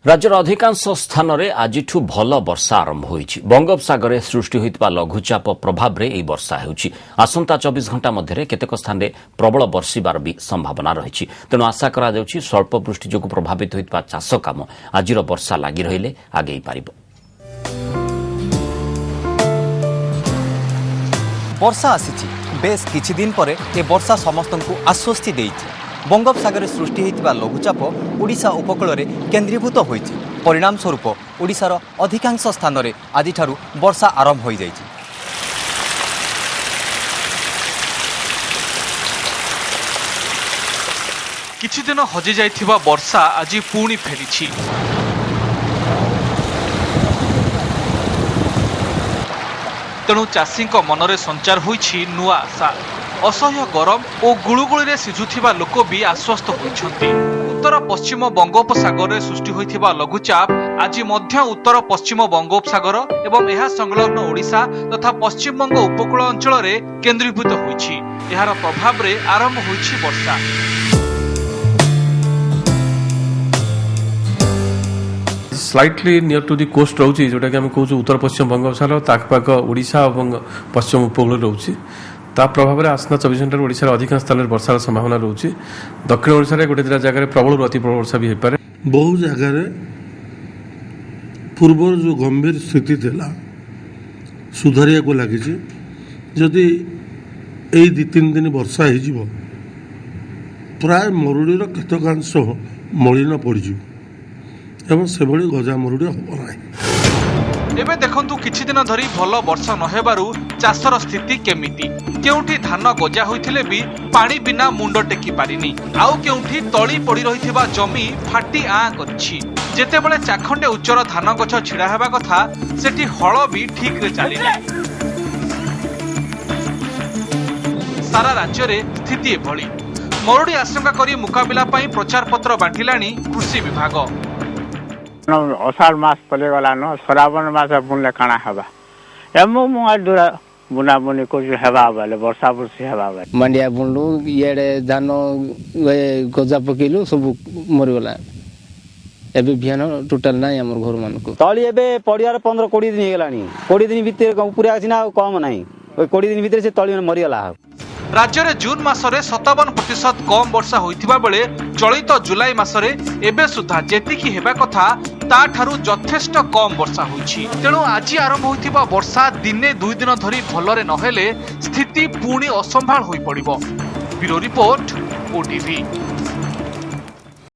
राज्यर अधिकांश स्थान में आज भल वर्षा आरंभ होईछि। बंगोपसागर सृष्टि होइतिबा लघुचाप प्रभाव में वर्षा होउछि। आसंता 24 घंटा मध्य केतेक स्थान में प्रबल वर्षिबार भी संभावना रही। तेणु आशा करा जाउछि स्वल्प वृष्टि जोगु प्रभावित होइतिबा चाष काम आजिर वर्षा लागि रहिले आगेई पारिबो। वर्षा आसीछि। बेस किछि दिन परे ए वर्षा समस्तंकु आश्वस्ति देइछि। बंगोपसागर सृष्टि होइतिबा लघुचाप ओडिशा उपकूल में केन्द्रीभूत होइछि। परिणाम स्वरूप ओडिशार अधिकांश स्थान में आज वर्षा आरंभ हो जाइछि। किछि दिन हजि जाइथिबा वर्षा आज पुणी फेरिछि। तेणु चाषी मनरे संचार होइछि नुआ आशा। असह्य गरम और गुळुगुळी सिझुथिबा लोक भी आश्वस्त होइछन्ति। उत्तर पश्चिम बंगोपसागर में सृष्टि होइथिबा लघुचाप आज मध्य उत्तर पश्चिम बंगोपसागर एवं एहा संलग्न ओडिशा तथा पश्चिम बंग उपकूल अंचल में केन्द्रीभूत होइछि। एहार प्रभाव रे आरंभ होइछि वर्षा। Slightly near to the coast रोची जोटा कि हम कहूँ उत्तर पश्चिम बंगोपसागर ताकपाक ओडिशा और पश्चिम उपकूल रोची ता प्रभाव में आसना 24 घंटा ओडिशा अधिकांश स्थान में वर्षार संभावना रोची। दक्षिण ओडिशा रे गोटे दिना जगह प्रबल अति प्रबल वर्षा भी होपारे। बहु जगह पूर्व जो गंभीर स्थिति थिला सुधारिया को लगी जदि एई 2-3 दिन वर्षा हो जिवो प्राय मरुड़ीर केतकांश मलिन पड़िजिवो एवं से भली गजा मरुड़ी हबो नाही। एबे देखंतु किछि दिन धरी भल वर्षा नहेबारु चाषर स्थिति केमिति। केउठी धान गजा होइथिले भी पानी बिना मुंड टेकी पारिनी। आउ केउठी तळी पड़ी रहिथिबा जमी फाटी आ करछि। जेतेबेले चाखंडे उच्चर धान गछ छिड़ा हेबा कथा सेठी हळ भी ठीक रे चाली नै। सारा राज्य रे स्थिति एभली। मरुड़ी आशंका करी मुकाबिला पई प्रचार पत्र बांटिलानी कृषि विभाग। अषाढ़ मास पले गलान श्रावण मास बुनले काना हेबा एमो मुआ दुरा बुना बुनी को हेबा बेले वर्षा वर्षी हेबा बेले मंडिया बुनलु इएडे धान गजा पकेलु सब मरि गला। एबे बिहान टोटल नाही हमर घर मान को तळी एबे पडियार 15-20 दिन हेगलानी। 20 दिन भीतर पूरा आछि ना कम नाही। ओइ 20 दिन भीतर से तळी मरि गला। राज्य में जून मासरे 57% कम वर्षा होइथिबा बेले चलित जुलाई मासरे एबे सुधा जेतिकी हेबा कथा ताठारु यथेष्ट कम वर्षा होइछि। तेणु आज आरंभ होइथिबा वर्षा दिने 2 दिन धरी भलरे नहेले स्थिति पुणी असंभाळ होई पड़िबो। Bureau report OTV.